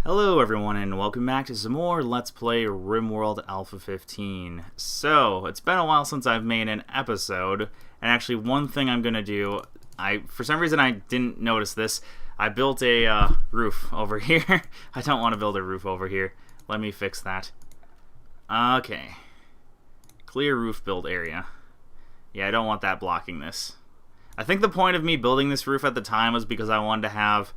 Hello everyone and welcome back to some more Let's Play Rimworld Alpha 15. So, it's been a while since I've made an episode, and actually one thing I'm going to do, for some reason I didn't notice this, I built a roof over here. I don't want to build a roof over here. Let me fix that. Okay. Clear roof build area. Yeah, I don't want that blocking this. I think the point of me building this roof at the time was because I wanted to have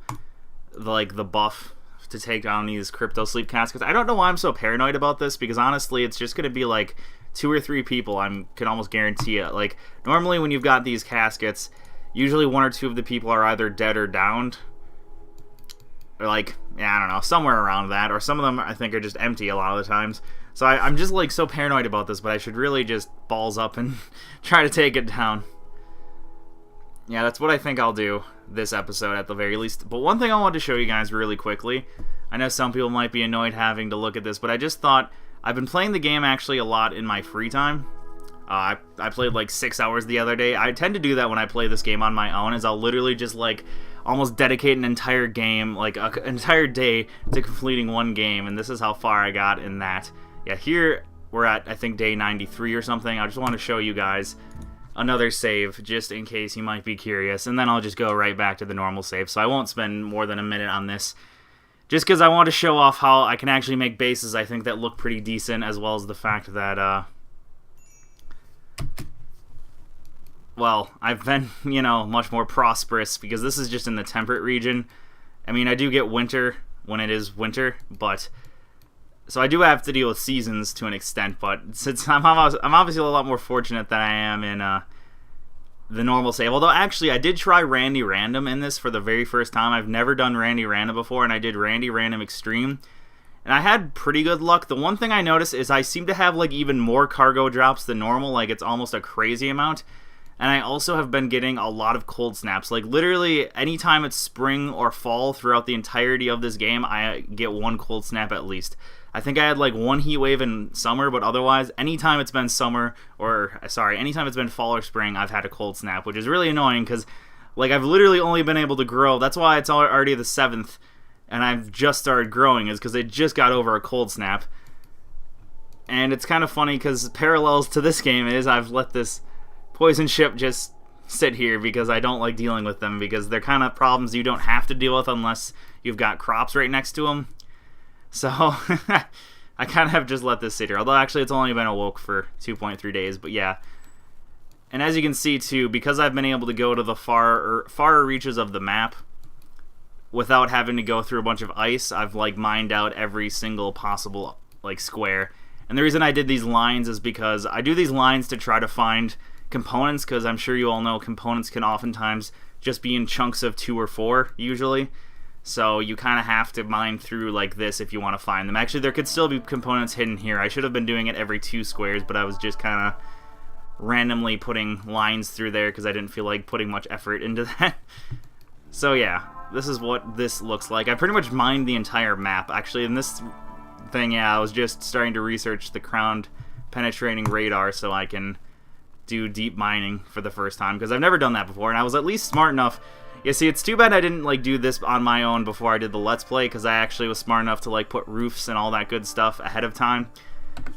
the buff to take down these crypto sleep caskets. I don't know why I'm so paranoid about this, because honestly it's just gonna be like 2 or 3 people. I can almost guarantee it. Like, normally when you've got these caskets, usually 1 or 2 of the people are either dead or downed, or like, yeah, I don't know, somewhere around that, or some of them I think are just empty a lot of the times. So I'm just like so paranoid about this, but I should really just balls up and try to take it down. Yeah, that's what I think I'll do this episode at the very least. But one thing I wanted to show you guys really quickly, I know some people might be annoyed having to look at this, but I just thought, I've been playing the game actually a lot in my free time. I played like 6 hours the other day. I tend to do that when I play this game on my own, is I'll literally just like almost dedicate an entire game, like an entire day to completing one game, and this is how far I got in that. Yeah, here we're at, I think, day 93 or something. I just want to show you guys another save, just in case you might be curious, and then I'll just go right back to the normal save, so I won't spend more than a minute on this, just because I want to show off how I can actually make bases, I think, that look pretty decent, as well as the fact that, well, I've been, you know, much more prosperous, because this is just in the temperate region. I mean, I do get winter when it is winter, but so I do have to deal with seasons to an extent, but since I'm obviously a lot more fortunate than I am in the normal save. Although, actually, I did try Randy Random in this for the very first time. I've never done Randy Random before, and I did Randy Random Extreme, and I had pretty good luck. The one thing I noticed is I seem to have, like, even more cargo drops than normal. Like, it's almost a crazy amount. And I also have been getting a lot of cold snaps. Like, literally, anytime it's spring or fall throughout the entirety of this game, I get 1 cold snap at least. I think I had like 1 heat wave in summer, but otherwise, anytime it's been anytime it's been fall or spring, I've had a cold snap, which is really annoying because, like, I've literally only been able to grow. That's why it's already the 7th, and I've just started growing, is because they just got over a cold snap. And it's kind of funny because parallels to this game is I've let this poison ship just sit here because I don't like dealing with them, because they're kind of problems you don't have to deal with unless you've got crops right next to them. So, I kind of have just let this sit here. Although, actually, it's only been awoke for 2.3 days, but yeah. And as you can see, too, because I've been able to go to the far reaches of the map without having to go through a bunch of ice, I've, like, mined out every single possible, like, square. And the reason I did these lines is because I do these lines to try to find components, because I'm sure you all know components can oftentimes just be in chunks of 2 or 4, usually. So you kind of have to mine through like this if you want to find them. Actually, there could still be components hidden here. I should have been doing it every 2 squares, but I was just kind of randomly putting lines through there because I didn't feel like putting much effort into that. So yeah, this is what this looks like. I pretty much mined the entire map. Actually, in this thing, yeah, I was just starting to research the ground penetrating radar so I can do deep mining for the first time, because I've never done that before, and I was at least smart enough. Yeah, see, it's too bad I didn't, like, do this on my own before I did the Let's Play, because I actually was smart enough to, like, put roofs and all that good stuff ahead of time.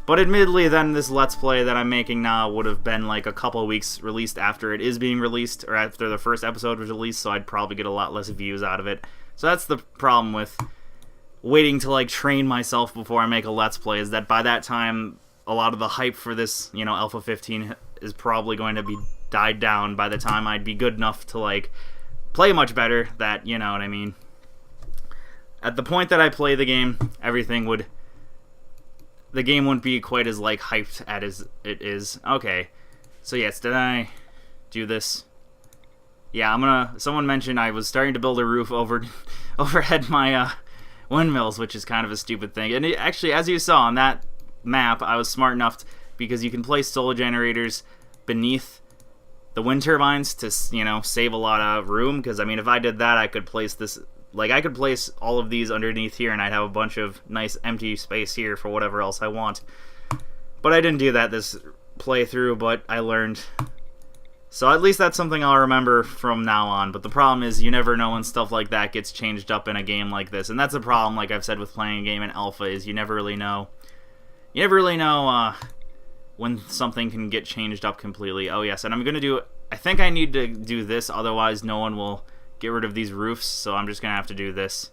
But admittedly, then, this Let's Play that I'm making now would have been, like, a couple of weeks released after it is being released, or after the first episode was released, so I'd probably get a lot less views out of it. So that's the problem with waiting to, like, train myself before I make a Let's Play, is that by that time, a lot of the hype for this, you know, Alpha 15 is probably going to be died down by the time I'd be good enough to, like, play much better, that, you know what I mean. At the point that I play the game, the game wouldn't be quite as, like, hyped as it is. Okay, so yes, did I do this? Yeah, someone mentioned I was starting to build a roof overhead my, windmills, which is kind of a stupid thing. And actually, as you saw on that map, I was smart enough because you can place solar generators beneath the wind turbines to, you know, save a lot of room, because I mean, if I did that, I could place this, like, I could place all of these underneath here and I'd have a bunch of nice empty space here for whatever else I want. But I didn't do that this playthrough, but I learned So at least that's something I'll remember from now on. But the problem is you never know when stuff like that gets changed up in a game like this. And that's a problem, like I've said, with playing a game in alpha, is you never really know. You never really know when something can get changed up completely. Oh yes, and I'm going to do... I think I need to do this, otherwise no one will get rid of these roofs. So I'm just going to have to do this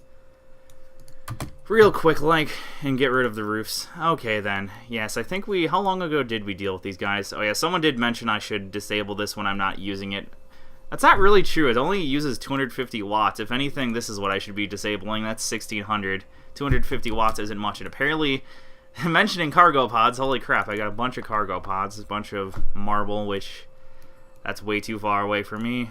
real quick, like, and get rid of the roofs. Okay, then. Yes, I think we... How long ago did we deal with these guys? Oh, yeah, someone did mention I should disable this when I'm not using it. That's not really true. It only uses 250 watts. If anything, this is what I should be disabling. That's 1600. 250 watts isn't much. And apparently, mentioning cargo pods, holy crap, I got a bunch of cargo pods. A bunch of marble, which... That's way too far away for me.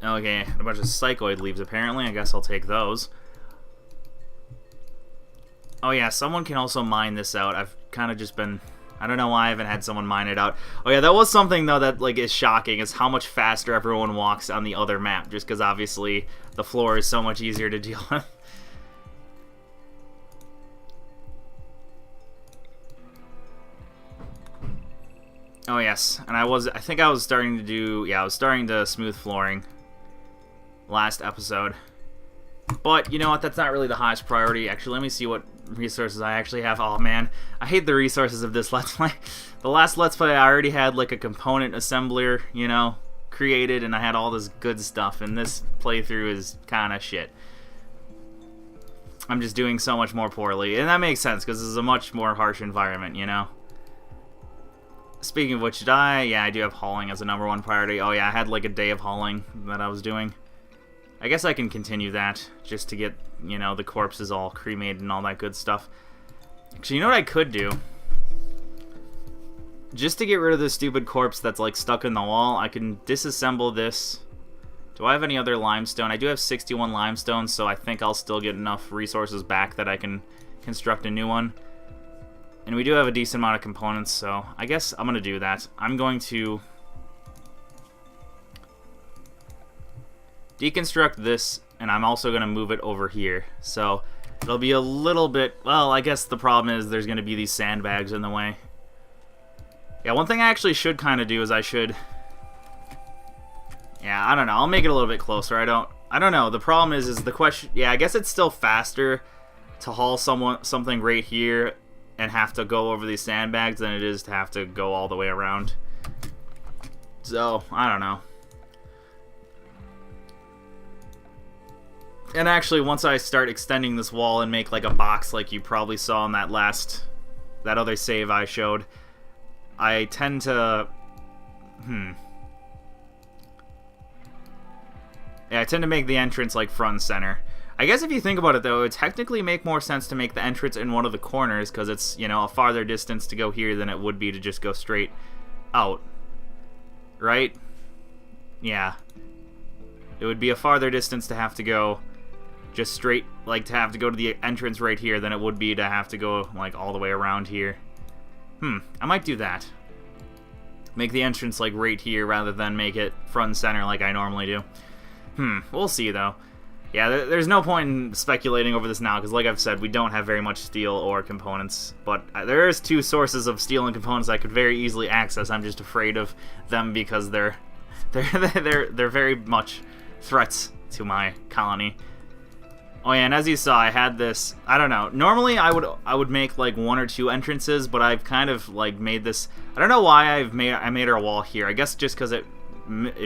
Okay, a bunch of psychoid leaves apparently. I guess I'll take those. Oh yeah, someone can also mine this out. I've kind of just been... I don't know why I haven't had someone mine it out. Oh yeah, that was something though that like is shocking, is how much faster everyone walks on the other map, just because obviously the floor is so much easier to deal with. Oh yes, and I think I was starting to do... Yeah, I was starting to smooth flooring last episode. But, you know what, that's not really the highest priority. Actually, let me see what resources I actually have. Oh man, I hate the resources of this Let's Play. The last Let's Play, I already had like a component assembler, you know, created, and I had all this good stuff, and this playthrough is kind of shit. I'm just doing so much more poorly, and that makes sense, because this is a much more harsh environment, you know? Speaking of which, yeah, I do have hauling as a #1 priority. Oh yeah, I had like a day of hauling that I was doing. I guess I can continue that, just to get, you know, the corpses all cremated and all that good stuff. Actually, you know what I could do? Just to get rid of this stupid corpse that's like stuck in the wall, I can disassemble this. Do I have any other limestone? I do have 61 limestone, so I think I'll still get enough resources back that I can construct a new one. And we do have a decent amount of components, so I guess I'm going to do that. I'm going to deconstruct this, and I'm also going to move it over here. So it'll be a little bit... Well, I guess the problem is there's going to be these sandbags in the way. Yeah, one thing I actually should kind of do is I should... Yeah, I don't know. I'll make it a little bit closer. I don't know. The problem is the question... Yeah, I guess it's still faster to haul something right here and have to go over these sandbags than it is to have to go all the way around. So, I don't know. And actually, once I start extending this wall and make like a box like you probably saw in that other save I showed, I tend to... Yeah, I tend to make the entrance like front and center. I guess if you think about it though, it would technically make more sense to make the entrance in one of the corners, because it's, you know, a farther distance to go here than it would be to just go straight out. Right? Yeah. It would be a farther distance to have to go just straight, like to have to go to the entrance right here than it would be to have to go like all the way around here. I might do that. Make the entrance like right here rather than make it front and center like I normally do. We'll see though. Yeah, there's no point in speculating over this now, because like I've said, we don't have very much steel or components. But there is 2 sources of steel and components I could very easily access. I'm just afraid of them because they're very much threats to my colony. Oh yeah, and as you saw, I had this, I don't know, normally I would make like 1 or 2 entrances, but I've kind of like made this, I don't know why I made our wall here. I guess just because it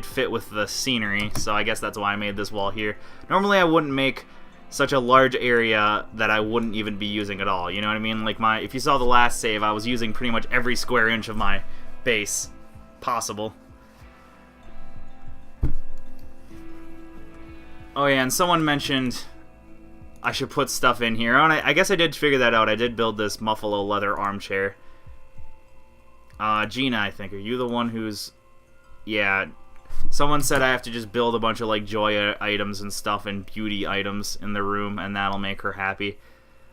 fit with the scenery, so I guess that's why I made this wall here. Normally I wouldn't make such a large area that I wouldn't even be using at all, you know what I mean? Like if you saw the last save, I was using pretty much every square inch of my base possible. Oh yeah, and someone mentioned I should put stuff in here. And I guess I did figure that out. I did build this buffalo leather armchair. Gina, I think. Are you the one who's... Yeah. Someone said I have to just build a bunch of like joy items and stuff and beauty items in the room, and that'll make her happy.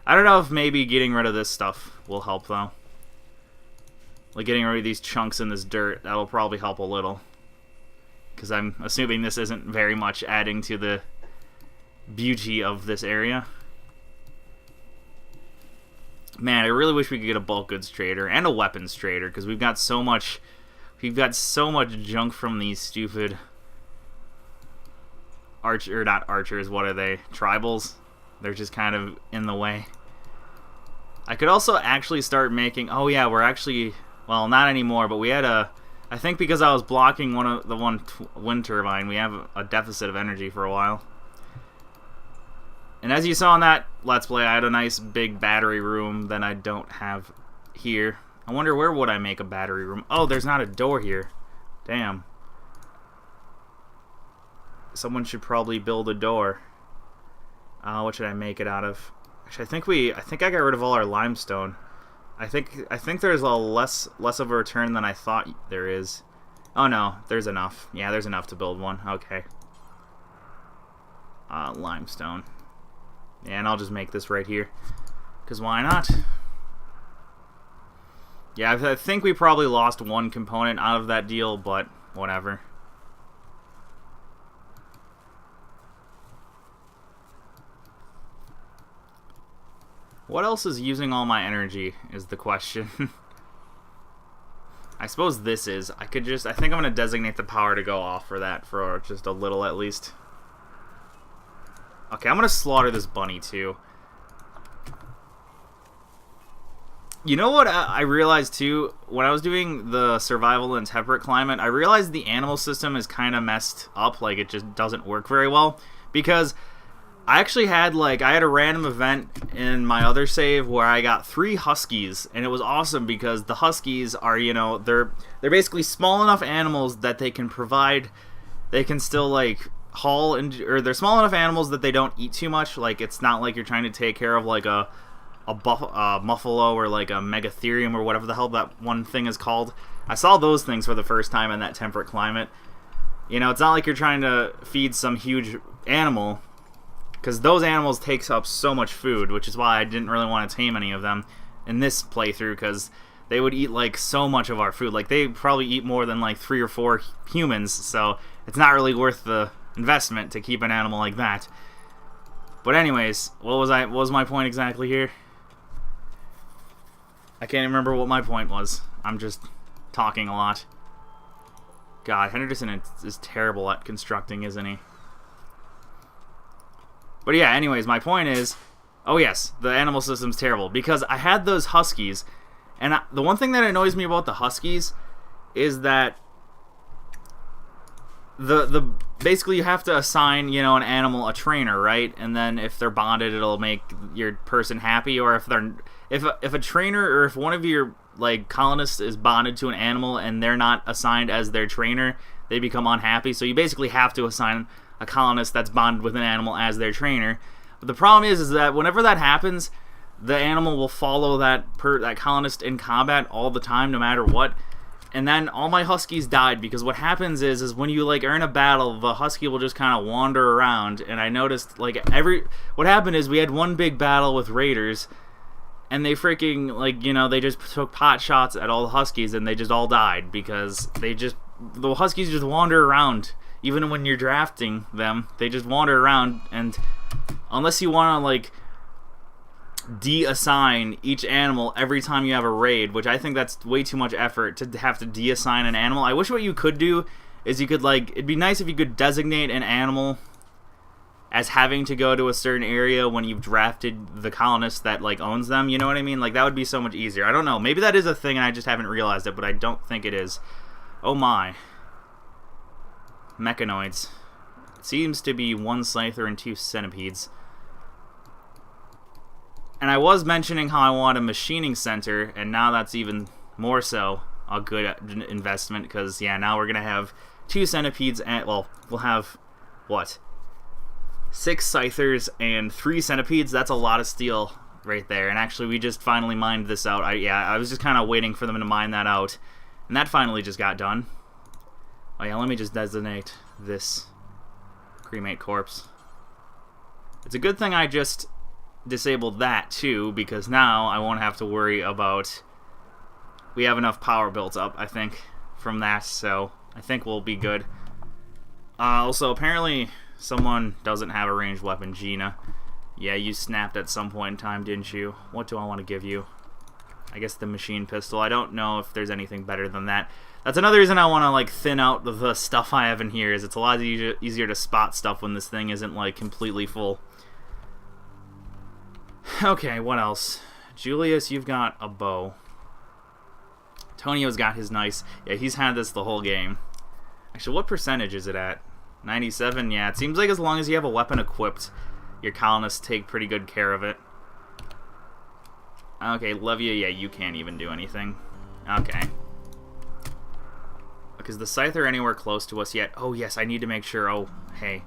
I don't know if maybe getting rid of this stuff will help, though. Like getting rid of these chunks in this dirt, that'll probably help a little. Because I'm assuming this isn't very much adding to the beauty of this area. Man, I really wish we could get a bulk goods trader and a weapons trader, because we've got so much junk from these stupid not archers, what are they? Tribals? They're just kind of in the way. I could also actually start making, oh yeah, we're actually, well, not anymore, but we had I think because I was blocking one wind turbine, we have a deficit of energy for a while. And as you saw in that Let's Play, I had a nice big battery room that I don't have here. I wonder where would I make a battery room? Oh, there's not a door here. Damn. Someone should probably build a door. What should I make it out of? Actually, I think I got rid of all our limestone. I think there's a less of a return than I thought there is. Oh no, there's enough. Yeah, there's enough to build one. Okay. Limestone. Yeah, and I'll just make this right here. Because why not? Yeah, I think we probably lost one component out of that deal, but whatever. What else is using all my energy is the question. I suppose this is. I think I'm going to designate the power to go off for that for just a little at least. Okay, I'm going to slaughter this bunny too. You know what I realized too? When I was doing the survival in temperate climate, I realized the animal system is kind of messed up. Like, it just doesn't work very well. Because I actually had, I had a random event in my other save where I got 3 huskies, and it was awesome because the huskies are, they're basically small enough animals that they can still, haul, or they're small enough animals that they don't eat too much. Like, it's not like you're trying to take care of, a buffalo or, a megatherium or whatever the hell that one thing is called. I saw those things for the first time in that temperate climate. It's not like you're trying to feed some huge animal, because those animals takes up so much food, which is why I didn't really want to tame any of them in this playthrough, because they would eat so much of our food. They probably eat more than 3 or 4 humans, so it's not really worth the investment to keep an animal like that. But anyways, what was my point exactly here? I can't remember what my point was. I'm just talking a lot. God, Henderson is terrible at constructing, isn't he? But yeah, anyways, my point is, oh yes, the animal system's terrible, because I had those huskies, and the one thing that annoys me about the huskies is that basically you have to assign, an animal a trainer, right? And then if they're bonded, it'll make your person happy, or if a trainer, or if one of your colonists is bonded to an animal and they're not assigned as their trainer, they become unhappy. So you basically have to assign a colonist that's bonded with an animal as their trainer. But the problem is that whenever that happens, the animal will follow that colonist in combat all the time, no matter what. And then all my huskies died, because what happens is when you are in a battle, the husky will just kind of wander around. And I noticed what happened is we had one big battle with raiders, and they freaking they just took pot shots at all the huskies, and they just all died because the huskies just wander around. Even when you're drafting them, they just wander around, and unless you want to de-assign each animal every time you have a raid, which I think that's way too much effort to have to de-assign an animal. I wish what you could do is you could it'd be nice if you could designate an animal as having to go to a certain area when you've drafted the colonist that owns them. You know what I mean? That would be so much easier. I don't know. Maybe that is a thing and I just haven't realized it, but I don't think it is. Oh my. Mechanoids. It seems to be 1 scyther and 2 centipedes. And I was mentioning how I want a machining center, and now that's even more so a good investment, because yeah, now we're gonna have 2 centipedes, and well, we'll have what, 6 scythers and 3 centipedes. That's a lot of steel right there. And actually, we just finally mined this out. I was just kind of waiting for them to mine that out, and that finally just got done. Oh yeah, let me just designate this cremate corpse. It's a good thing I just disabled that too, because now I won't have to worry about... We have enough power built up, I think, from that, so I think we'll be good. Also, apparently someone doesn't have a ranged weapon, Gina, Yeah, you snapped at some point in time, didn't you? What do I want to give you? I guess the machine pistol. I don't know if there's anything better than that. That's another reason I want to like thin out the stuff I have in here. Is it's a lot easier to spot stuff when this thing isn't like completely full. Okay, what else? Julius, you've got a bow. Tonio's got his nice. Yeah, he's had this the whole game. Actually, what percentage is it at? 97? Yeah, it seems like as long as you have a weapon equipped, your colonists take pretty good care of it. Okay, Levia, yeah, you can't even do anything. Okay. Because the Scyther anywhere close to us yet? Oh, yes, I need to make sure. Oh, hey.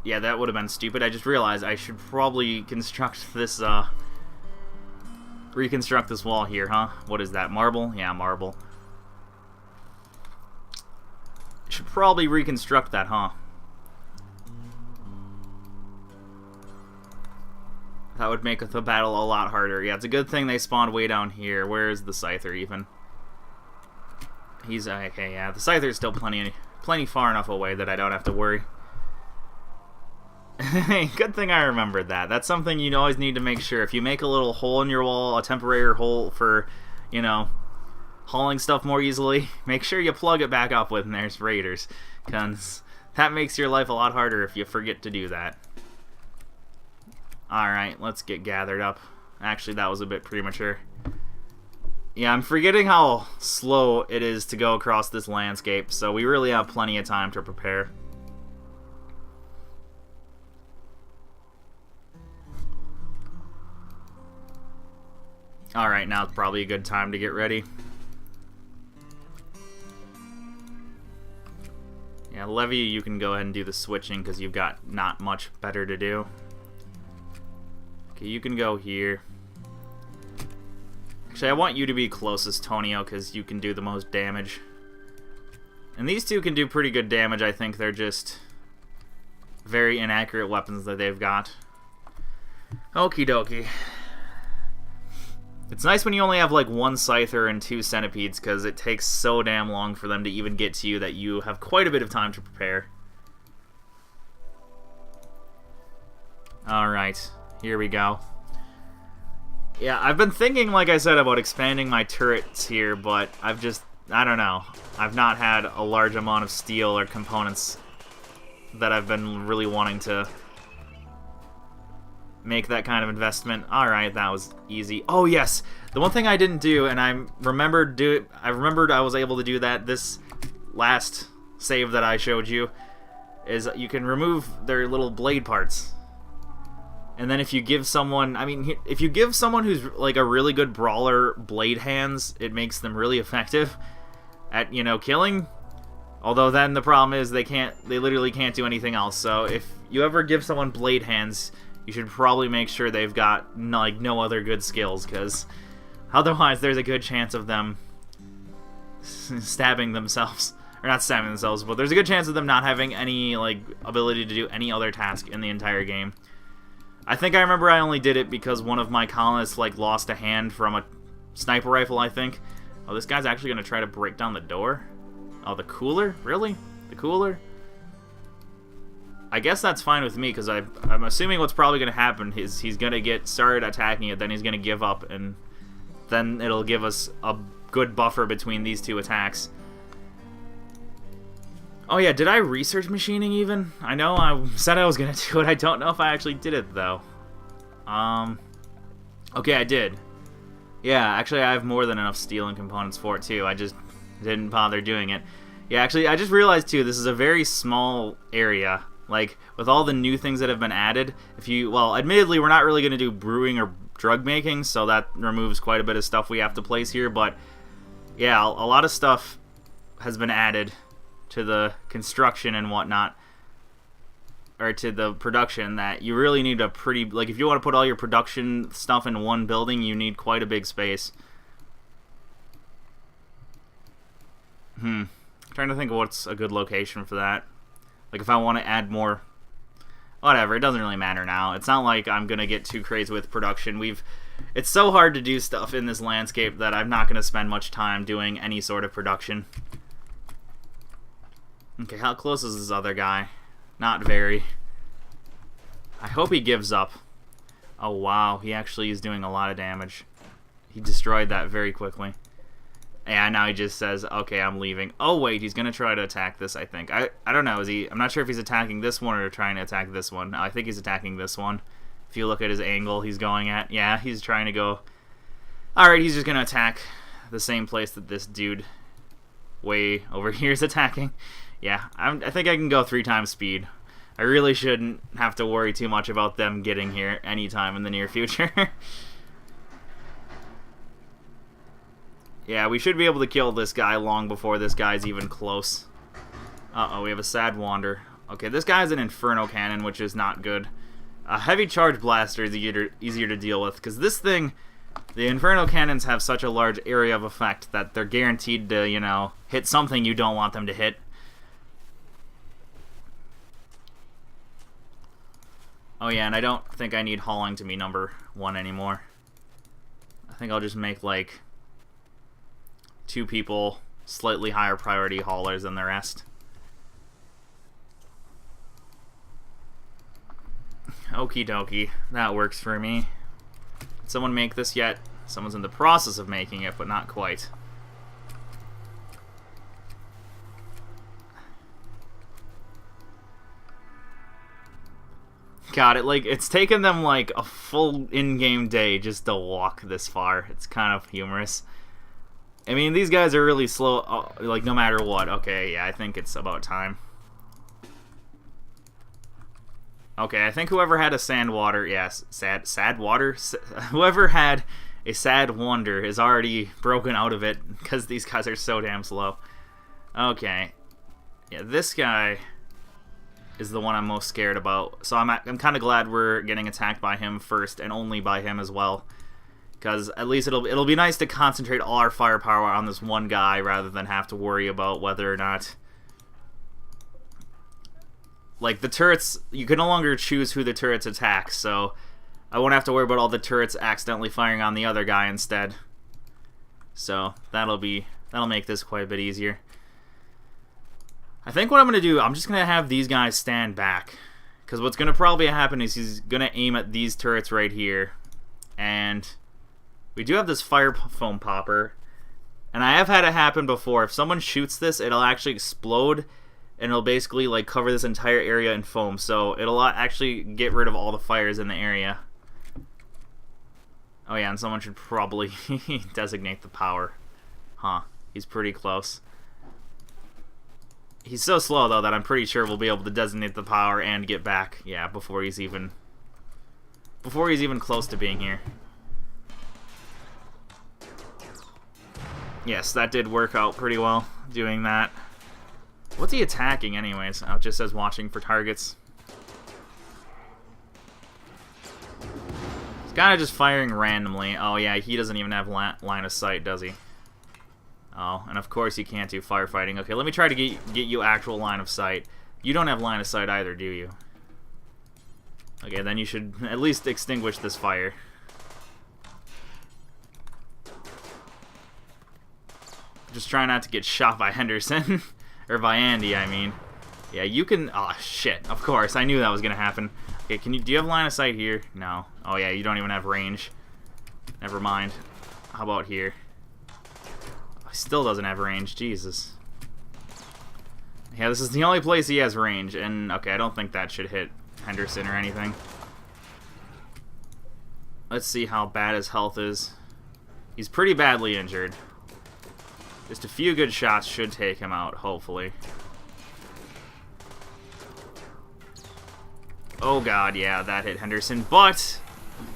Yeah, that would have been stupid. I just realized I should probably construct this, reconstruct this wall here, huh? What is that, marble? Yeah, marble. Should probably reconstruct that, huh? That would make the battle a lot harder. Yeah, it's a good thing they spawned way down here. Where is the Scyther even? He's okay. Yeah, the Scyther's still plenty far enough away that I don't have to worry. Good thing I remembered that. That's something you always need to make sure. If you make a little hole in your wall, a temporary hole for, you know, hauling stuff more easily, make sure you plug it back up when there's raiders, because that makes your life a lot harder if you forget to do that. Alright, let's get gathered up. Actually, that was a bit premature. Yeah, I'm forgetting how slow it is to go across this landscape, so we really have plenty of time to prepare. Alright, now's probably a good time to get ready. Yeah, Levy, you can go ahead and do the switching because you've got not much better to do. Okay, you can go here. Actually, I want you to be closest, Tonio, because you can do the most damage. And these two can do pretty good damage. I think they're just very inaccurate weapons that they've got. Okie dokie. It's nice when you only have like one Scyther and two centipedes, because it takes so damn long for them to even get to you that you have quite a bit of time to prepare. Alright, here we go. Yeah, I've been thinking, like I said, about expanding my turrets here, but I don't know. I've not had a large amount of steel or components that I've been really wanting to make that kind of investment. Alright, that was easy. Oh yes, the one thing I didn't do, and I remembered I was able to do that this last save that I showed you, is you can remove their little blade parts. And then if you give someone, if you give someone who's like a really good brawler blade hands, it makes them really effective at, you know, killing. Although then the problem is they literally can't do anything else. So if you ever give someone blade hands, you should probably make sure they've got no other good skills, because otherwise there's a good chance of them stabbing themselves. Or not stabbing themselves, but there's a good chance of them not having any like ability to do any other task in the entire game. I think I remember I only did it because one of my colonists like lost a hand from a sniper rifle, I think. Oh, this guy's actually going to try to break down the door? Oh, the cooler? Really? The cooler? I guess that's fine with me, because I'm assuming what's probably going to happen is he's going to get started attacking it, then he's going to give up, and then it'll give us a good buffer between these two attacks. Oh yeah, did I research machining even? I know I said I was going to do it. I don't know if I actually did it, though. Okay, I did. Yeah, actually I have more than enough steel and components for it, too. I just didn't bother doing it. Yeah, actually, I just realized, too, this is a very small area. Like, with all the new things that have been added, well, admittedly, we're not really going to do brewing or drug making, so that removes quite a bit of stuff we have to place here, but yeah, a lot of stuff has been added to the construction and whatnot, or to the production, that you really need a pretty, like, if you want to put all your production stuff in one building, you need quite a big space. I'm trying to think of what's a good location for that. Like, if I want to add more, whatever, it doesn't really matter now. It's not like I'm gonna get too crazy with production. It's so hard to do stuff in this landscape that I'm not gonna spend much time doing any sort of production. Okay, how close is this other guy? Not very. I hope he gives up. Oh, wow. He actually is doing a lot of damage. He destroyed that very quickly. Yeah, now he just says, okay, I'm leaving. Oh, wait, he's going to try to attack this, I think. I don't know. I'm not sure if he's attacking this one or trying to attack this one. I think he's attacking this one. If you look at his angle he's going at. Yeah, he's trying to go. Alright, he's just going to attack the same place that this dude way over here is attacking. Yeah, I think I can go 3 times speed. I really shouldn't have to worry too much about them getting here anytime in the near future. Yeah, we should be able to kill this guy long before this guy's even close. Uh-oh, we have a sad wander. Okay, this guy's an Inferno Cannon, which is not good. A Heavy Charge Blaster is easier to deal with, because this thing, the Inferno Cannons have such a large area of effect that they're guaranteed to, you know, hit something you don't want them to hit. Oh yeah, and I don't think I need hauling to be number 1 anymore. I think I'll just make, like, 2 people slightly higher priority haulers than the rest. Okie dokie, that works for me. Did someone make this yet? Someone's in the process of making it, but not quite. God, it's taken them like a full in-game day just to walk this far. It's kind of humorous. I mean, these guys are really slow, like, no matter what. Okay, yeah, I think it's about time. Okay, I think whoever had a Sandwater, yes, sad water? Whoever had a Sad Wonder is already broken out of it, because these guys are so damn slow. Okay. Yeah, this guy is the one I'm most scared about. So I'm kind of glad we're getting attacked by him first, and only by him as well. Because at least it'll be nice to concentrate all our firepower on this one guy rather than have to worry about whether or not, like, the turrets, you can no longer choose who the turrets attack, so I won't have to worry about all the turrets accidentally firing on the other guy instead. So that'll make this quite a bit easier. I think what I'm going to do, I'm just going to have these guys stand back. Because what's going to probably happen is he's going to aim at these turrets right here. And we do have this fire foam popper. And I have had it happen before. If someone shoots this, it'll actually explode. And it'll basically, like, cover this entire area in foam. So it'll actually get rid of all the fires in the area. Oh yeah, and someone should probably designate the power. Huh, he's pretty close. He's so slow, though, that I'm pretty sure we'll be able to designate the power and get back, yeah, before he's even close to being here. Yes, that did work out pretty well, doing that. What's he attacking, anyways? Oh, it just says watching for targets. He's kind of just firing randomly. Oh, yeah, he doesn't even have line of sight, does he? Oh, and of course you can't do firefighting. Okay, let me try to get you actual line of sight. You don't have line of sight either, do you? Okay, then you should at least extinguish this fire. Just try not to get shot by Henderson. Or by Andy, I mean. Yeah, you can... Oh, shit. Of course, I knew that was going to happen. Okay, do you have line of sight here? No. Oh, yeah, you don't even have range. Never mind. How about here? Still doesn't have range, Jesus. Yeah, this is the only place he has range, and okay, I don't think that should hit Henderson or anything. Let's see how bad his health is. He's pretty badly injured. Just a few good shots should take him out, hopefully. Oh god, yeah, that hit Henderson, but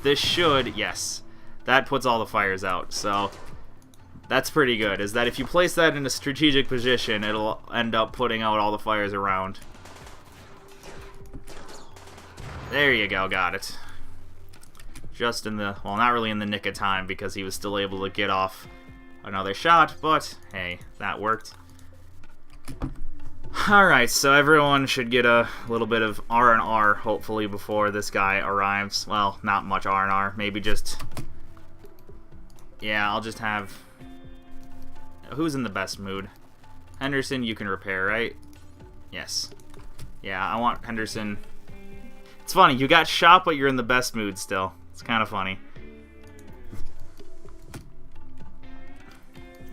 this should, yes, that puts all the fires out, so that's pretty good, is that if you place that in a strategic position, it'll end up putting out all the fires around. There you go, got it. Just in the, well, not really in the nick of time, because he was still able to get off another shot, but hey, that worked. Alright, so everyone should get a little bit of R&R, hopefully, before this guy arrives. Well, not much R&R, maybe just... Yeah, I'll just have... Who's in the best mood? Henderson, you can repair, right? Yes. Yeah, I want Henderson... It's funny, you got shot, but you're in the best mood still. It's kind of funny.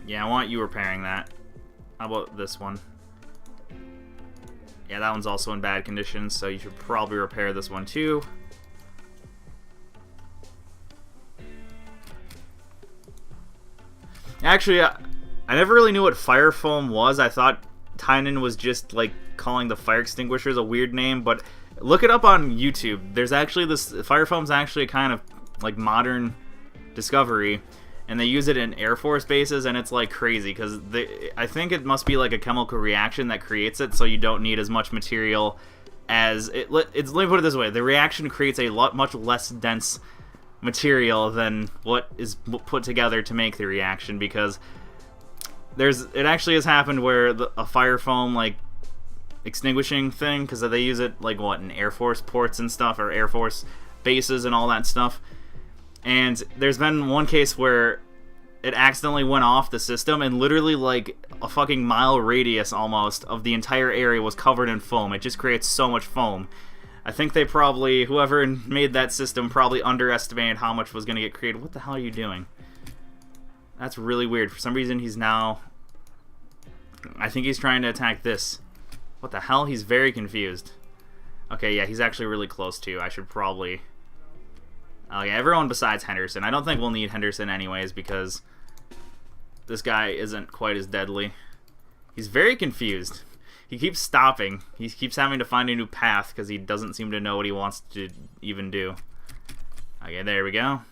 Yeah, I want you repairing that. How about this one? Yeah, that one's also in bad condition, so you should probably repair this one too. Actually, I never really knew what fire foam was. I thought Tynan was just like calling the fire extinguishers a weird name, but look it up on YouTube. There's actually this fire foam's actually a kind of like modern discovery, and they use it in Air Force bases, and it's like crazy because I think it must be like a chemical reaction that creates it, so you don't need as much material as it. Let me put it this way: the reaction creates a much less dense material than what is put together to make the reaction, because it actually has happened where a fire foam like extinguishing thing, because they use it like what in Air Force ports and stuff, or Air Force bases and all that stuff, and there's been one case where it accidentally went off the system and literally like a fucking mile radius almost of the entire area was covered in foam. It just creates so much foam. I think they probably, whoever made that system probably underestimated how much was going to get created. What the hell are you doing? That's really weird. For some reason, he's now... I think he's trying to attack this. What the hell? He's very confused. Okay, yeah, he's actually really close too. I should probably... Oh yeah, everyone besides Henderson. I don't think we'll need Henderson anyways, because this guy isn't quite as deadly. He's very confused. He keeps stopping. He keeps having to find a new path because he doesn't seem to know what he wants to even do. Okay, there we go.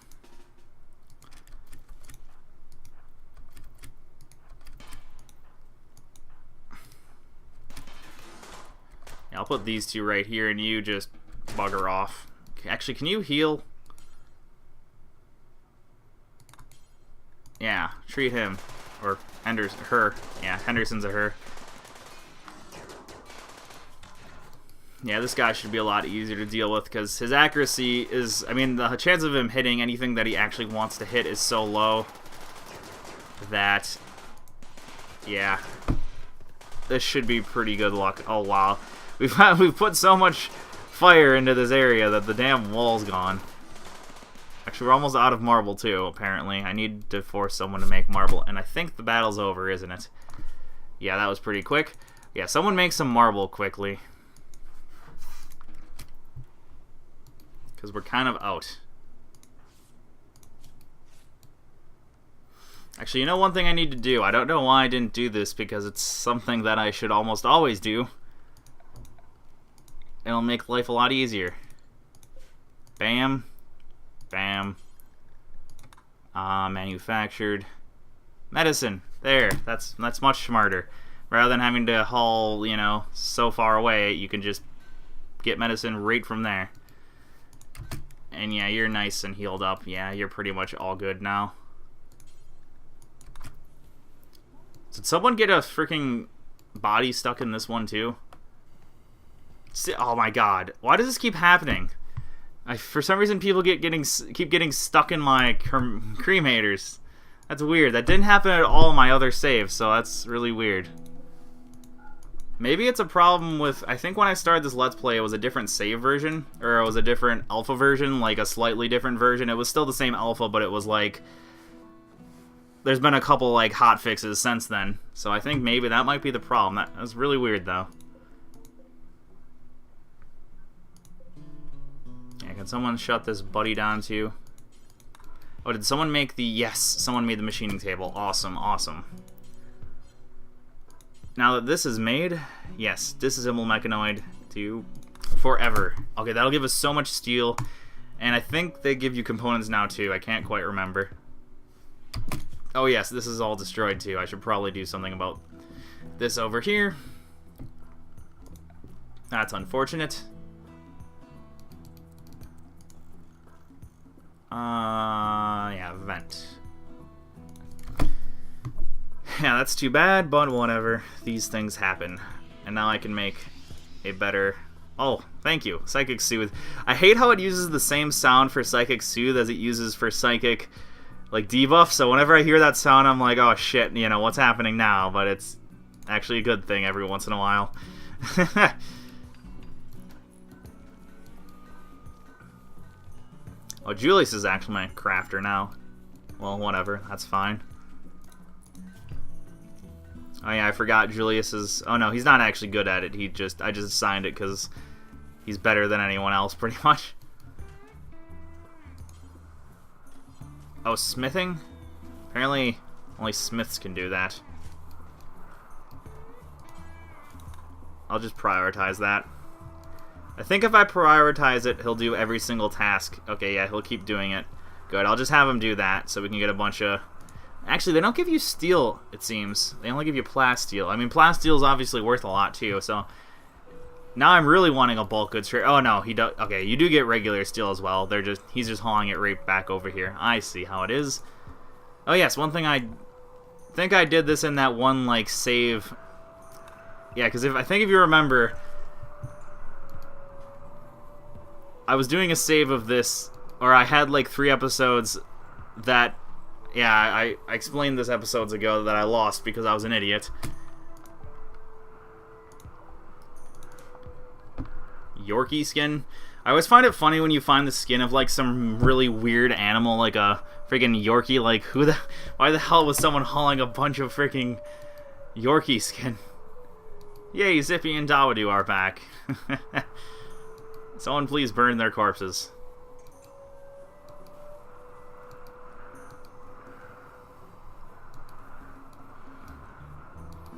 Yeah, I'll put these two right here, and you just bugger off. Actually, can you heal? Yeah, treat him. Or her. Yeah, Henderson's a her. Yeah, this guy should be a lot easier to deal with because his accuracy is... I mean, the chance of him hitting anything that he actually wants to hit is so low that... Yeah. This should be pretty good luck. Oh, wow. We've put so much fire into this area that the damn wall's gone. Actually, we're almost out of marble, too, apparently. I need to force someone to make marble, and I think the battle's over, isn't it? Yeah, that was pretty quick. Yeah, someone make some marble quickly. Because we're kind of out. Actually, you know one thing I need to do? I don't know why I didn't do this, because it's something that I should almost always do. It'll make life a lot easier. Bam. Bam. Manufactured. Medicine. There. That's much smarter. Rather than having to haul, you know, so far away, you can just get medicine right from there. And yeah, you're nice and healed up. Yeah, you're pretty much all good now. Did someone get a freaking body stuck in this one too? Oh my god. Why does this keep happening? For some reason people keep getting stuck in my cremators. That's weird. That didn't happen at all in my other saves, so that's really weird. Maybe it's a problem with... I think when I started this Let's Play, it was a different save version. Or it was a different alpha version, like a slightly different version. It was still the same alpha, but it was like... There's been a couple like hot fixes since then. So I think maybe that might be the problem. That was really weird, though. Yeah, can someone shut this buddy down, too? Oh, did someone make the... Yes, someone made the machining table. Awesome, awesome. Now that this is made, yes, disassemble Mechanoid to forever. Okay, that'll give us so much steel, and I think they give you components now too. I can't quite remember. Oh yes, this is all destroyed too. I should probably do something about this over here. That's unfortunate. Yeah, vent. Yeah, that's too bad, but whatever. These things happen. And now I can make a better... Oh, thank you. Psychic Soothe. I hate how it uses the same sound for Psychic Soothe as it uses for Psychic, like, debuff. So whenever I hear that sound, I'm like, oh shit, you know, what's happening now? But it's actually a good thing every once in a while. Oh, Julius is actually my crafter now. Well, whatever. That's fine. Oh yeah, I forgot Julius is... Oh no, he's not actually good at it. I just assigned it because he's better than anyone else, pretty much. Oh, smithing? Apparently, only smiths can do that. I'll just prioritize that. I think if I prioritize it, he'll do every single task. Okay, yeah, he'll keep doing it. Good, I'll just have him do that so we can get a bunch of... Actually, they don't give you steel, it seems. They only give you plasteel. I mean, plasteel is obviously worth a lot, too, so... Now I'm really wanting a bulk goods trade. Oh, no, he does... Okay, you do get regular steel as well. He's just hauling it right back over here. I see how it is. Oh, yes, one thing I think I did this in that one, like, save... Yeah, because I think if you remember... I was doing a save of this, or I had, like, 3 episodes that... Yeah, I explained this episodes ago that I lost because I was an idiot. Yorkie skin. I always find it funny when you find the skin of like some really weird animal, like a freaking Yorkie. Like, why the hell was someone hauling a bunch of freaking Yorkie skin? Yay, Zippy and Dawadu are back. Someone please burn their corpses.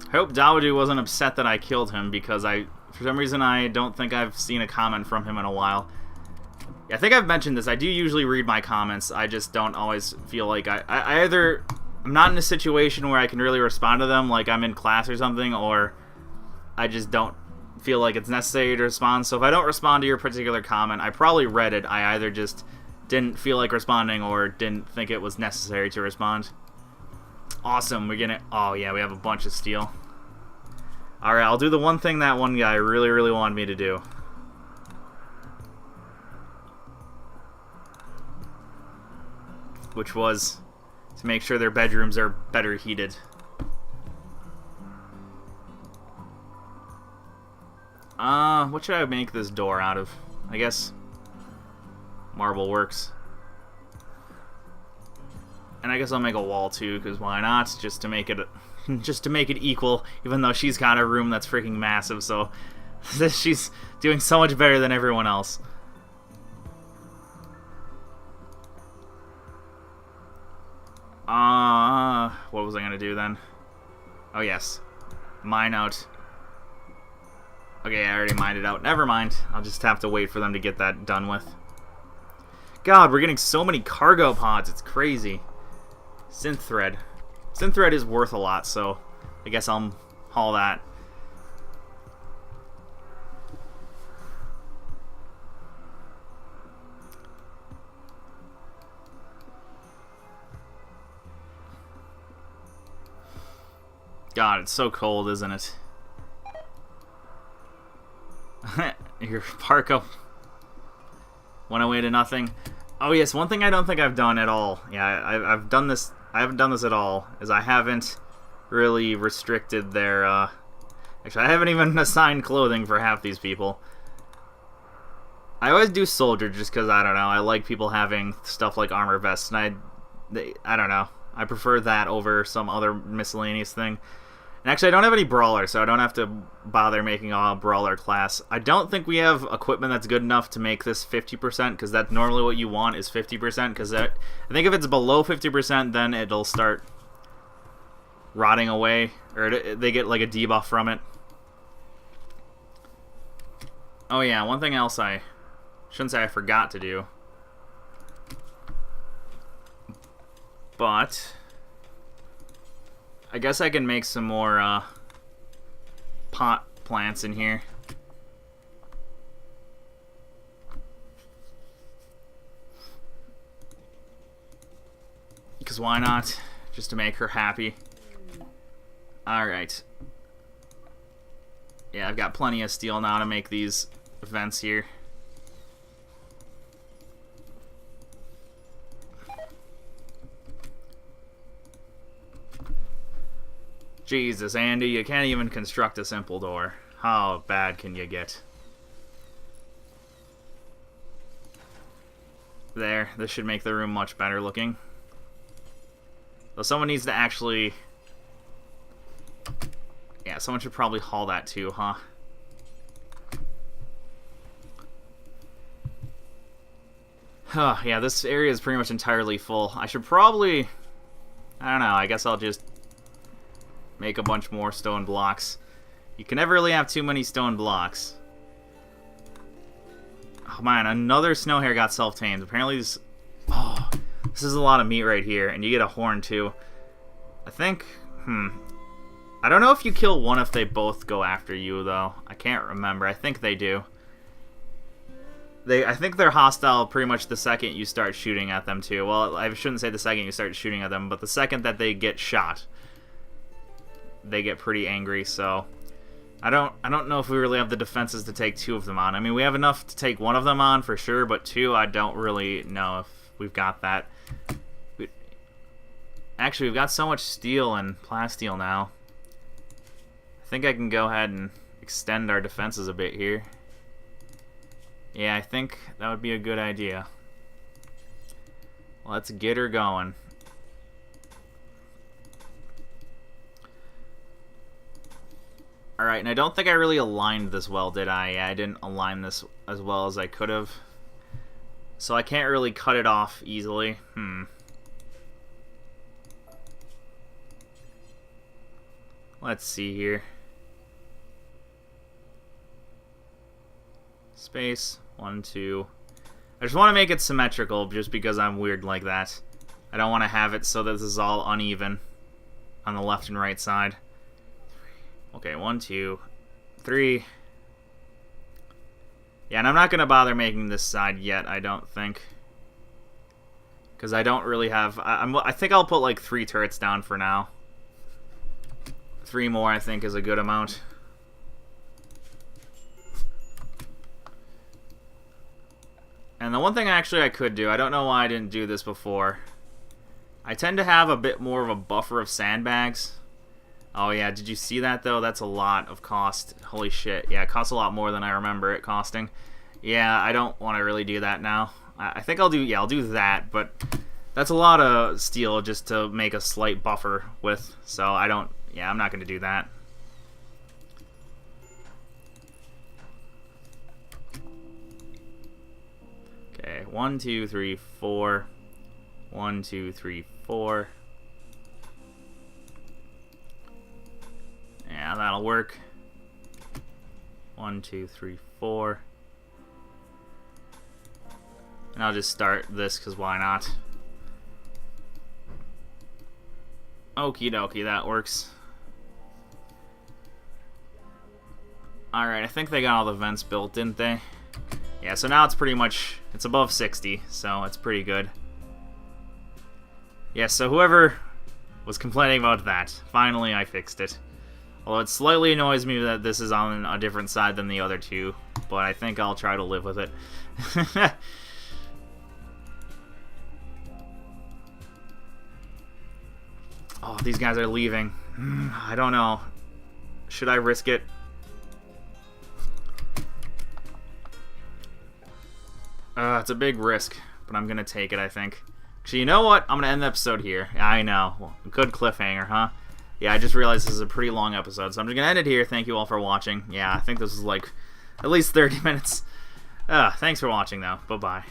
I hope Dawadu wasn't upset that I killed him because for some reason I don't think I've seen a comment from him in a while. Yeah, I think I've mentioned this. I do usually read my comments. I just don't always feel like I'm not in a situation where I can really respond to them, like I'm in class or something, or I just don't feel like it's necessary to respond. So if I don't respond to your particular comment, I probably read it. I either just didn't feel like responding or didn't think it was necessary to respond. Awesome, we're gonna... Oh yeah, we have a bunch of steel. Alright, I'll do the one thing that one guy really, really wanted me to do. Which was to make sure their bedrooms are better heated. What should I make this door out of? I guess marble works. And I guess I'll make a wall too, because why not? Just to make it equal, even though she's got a room that's freaking massive, so she's doing so much better than everyone else. What was I gonna do then? Oh yes, mine out. Okay, I already mined it out. Never mind. I'll just have to wait for them to get that done with. God, we're getting so many cargo pods. It's crazy. Synth thread. Synth thread is worth a lot, so I guess I'll haul that. God, it's so cold, isn't it? Your parka went away to nothing. Oh yes, one thing I don't think I've done at all. Yeah, I've done this. I haven't done this at all. Is I haven't really restricted their. Actually, I haven't even assigned clothing for half these people. I always do soldier just because I don't know. I like people having stuff like armor vests, and I don't know. I prefer that over some other miscellaneous thing. And actually, I don't have any brawler, so I don't have to bother making a brawler class. I don't think we have equipment that's good enough to make this 50%, because that's normally what you want is 50%, because I think if it's below 50%, then it'll start rotting away, or they get like a debuff from it. Oh yeah, one thing else I shouldn't say I forgot to do, but I guess I can make some more pot plants in here. Because why not? Just to make her happy. Alright. Yeah, I've got plenty of steel now to make these vents here. Jesus, Andy, you can't even construct a simple door. How bad can you get? There, this should make the room much better looking. So someone needs to actually... Yeah, someone should probably haul that too, huh? Huh, yeah, this area is pretty much entirely full. I should probably... I don't know, I guess I'll just make a bunch more stone blocks. You can never really have too many stone blocks. Oh man, another snow hare got self-tamed. Apparently this... Oh, this is a lot of meat right here, and you get a horn too. I think... I don't know if you kill one if they both go after you, though. I can't remember. I think they do. I think they're hostile pretty much the second you start shooting at them, too. Well, I shouldn't say the second you start shooting at them, but the second that they get shot, they get pretty angry, so... I don't know if we really have the defenses to take two of them on. I mean, we have enough to take one of them on for sure, but two, I don't really know if we've got that. Actually, we've got so much steel and plasteel now. I think I can go ahead and extend our defenses a bit here. Yeah, I think that would be a good idea. Let's get her going. Alright, and I don't think I really aligned this well, did I? Yeah, I didn't align this as well as I could have. So I can't really cut it off easily. Let's see here. Space, 1, 2. I just want to make it symmetrical just because I'm weird like that. I don't want to have it so that this is all uneven on the left and right side. Okay, 1, 2, 3. Yeah, and I'm not going to bother making this side yet, I don't think. Because I don't really have... I think I'll put like 3 turrets down for now. 3 more, I think, is a good amount. And the one thing actually I could do, I don't know why I didn't do this before. I tend to have a bit more of a buffer of sandbags. Oh yeah, did you see that though? That's a lot of cost. Holy shit. Yeah, it costs a lot more than I remember it costing. Yeah, I don't want to really do that now. I think I'll do that, but that's a lot of steel just to make a slight buffer with. So I'm not going to do that. Okay, 1, 2, 3, 4. 1, 2, 3, 4. Yeah, that'll work. 1, 2, 3, 4. And I'll just start this because why not? Okie dokie, that works. Alright, I think they got all the vents built, didn't they? Yeah, so now it's pretty much, it's above 60, so it's pretty good. Yeah, so whoever was complaining about that, finally I fixed it. Although it slightly annoys me that this is on a different side than the other two, but I think I'll try to live with it. Oh, these guys are leaving. I don't know. Should I risk it? It's a big risk, but I'm gonna take it, I think. Actually, you know what? I'm gonna end the episode here. I know. Well, good cliffhanger, huh? Yeah, I just realized this is a pretty long episode, so I'm just gonna end it here. Thank you all for watching. Yeah, I think this is like at least 30 minutes. Thanks for watching, though. Bye-bye.